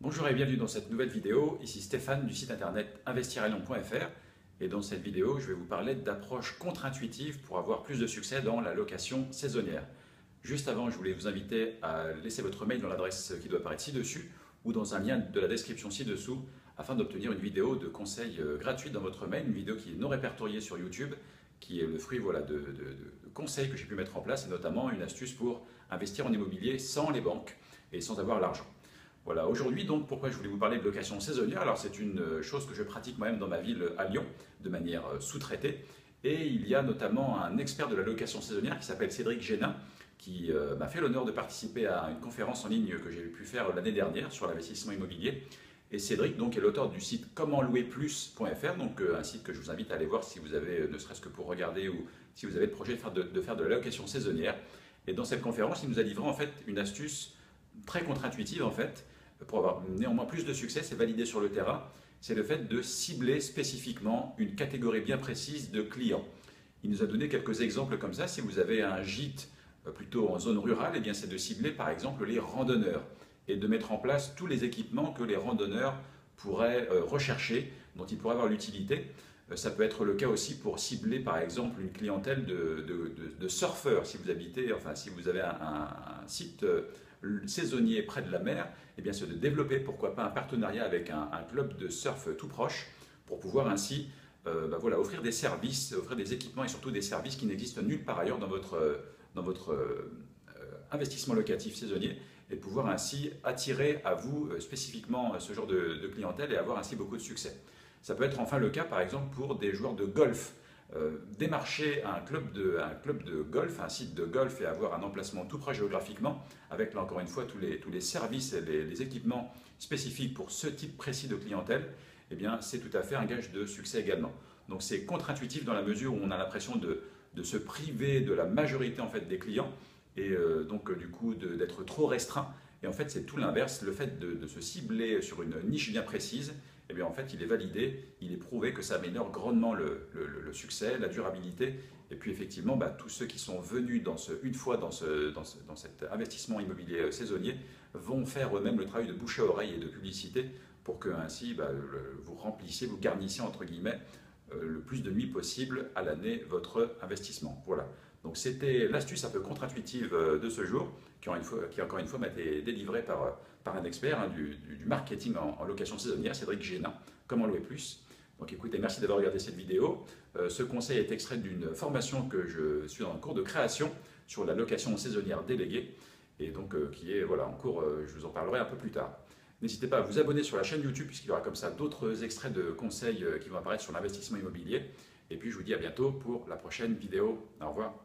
Bonjour et bienvenue dans cette nouvelle vidéo. Ici Stéphane du site internet investiralyon.fr et dans cette vidéo, je vais vous parler d'approches contre-intuitives pour avoir plus de succès dans la location saisonnière. Juste avant, je voulais vous inviter à laisser votre mail dans l'adresse qui doit apparaître ci-dessus ou dans un lien de la description ci-dessous afin d'obtenir une vidéo de conseil gratuite dans votre mail, une vidéo qui est non répertoriée sur YouTube, qui est le fruit de conseils que j'ai pu mettre en place et notamment une astuce pour investir en immobilier sans les banques et sans avoir l'argent. Voilà, aujourd'hui donc pourquoi je voulais vous parler de location saisonnière. Alors c'est une chose que je pratique moi-même dans ma ville à Lyon de manière sous-traitée et il y a notamment un expert de la location saisonnière qui s'appelle Cédric Génin qui m'a fait l'honneur de participer à une conférence en ligne que j'ai pu faire l'année dernière sur l'investissement immobilier. Et Cédric donc est l'auteur du site commentlouerplus.fr, donc un site que je vous invite à aller voir si vous avez, ne serait-ce que pour regarder ou si vous avez le projet de faire de la location saisonnière. Et dans cette conférence, il nous a livré en fait une astuce très contre-intuitive en fait, pour avoir néanmoins plus de succès, c'est validé sur le terrain, c'est le fait de cibler spécifiquement une catégorie bien précise de clients. Il nous a donné quelques exemples comme ça. Si vous avez un gîte plutôt en zone rurale, eh bien c'est de cibler par exemple les randonneurs et de mettre en place tous les équipements que les randonneurs pourraient rechercher, dont ils pourraient avoir l'utilité. Ça peut être le cas aussi pour cibler par exemple une clientèle de surfeurs. Si vous habitez, enfin si vous avez un site saisonnier près de la mer, eh bien c'est de développer pourquoi pas un partenariat avec un club de surf tout proche pour pouvoir ainsi voilà, offrir des services, offrir des équipements et surtout des services qui n'existent nulle part ailleurs dans votre investissement locatif saisonnier et pouvoir ainsi attirer à vous spécifiquement ce genre de clientèle et avoir ainsi beaucoup de succès. Ça peut être enfin le cas par exemple pour des joueurs de golf. Démarcher un club de golf, un site de golf et avoir un emplacement tout près géographiquement avec là encore une fois tous les services et les équipements spécifiques pour ce type précis de clientèle, eh bien c'est tout à fait un gage de succès également. Donc c'est contre-intuitif dans la mesure où on a l'impression de se priver de la majorité en fait des clients et donc du coup d'être trop restreint. Et en fait c'est tout l'inverse, le fait de se cibler sur une niche bien précise, eh bien en fait il est validé, il est prouvé que ça améliore grandement le succès, la durabilité, et puis effectivement tous ceux qui sont venus une fois dans cet investissement immobilier saisonnier vont faire eux-mêmes le travail de bouche à oreille et de publicité pour que ainsi vous remplissiez, vous garnissiez entre guillemets le plus de nuits possible à l'année votre investissement. Voilà. Donc c'était l'astuce un peu contre-intuitive de ce jour, qui encore une fois m'a été délivrée par un expert du marketing en location saisonnière, Cédric Génin, Comment louer plus. Donc écoutez, merci d'avoir regardé cette vidéo. Ce conseil est extrait d'une formation que je suis en cours de création sur la location saisonnière déléguée, et donc qui est voilà, en cours, je vous en parlerai un peu plus tard. N'hésitez pas à vous abonner sur la chaîne YouTube, puisqu'il y aura comme ça d'autres extraits de conseils qui vont apparaître sur l'investissement immobilier. Et puis je vous dis à bientôt pour la prochaine vidéo. Au revoir.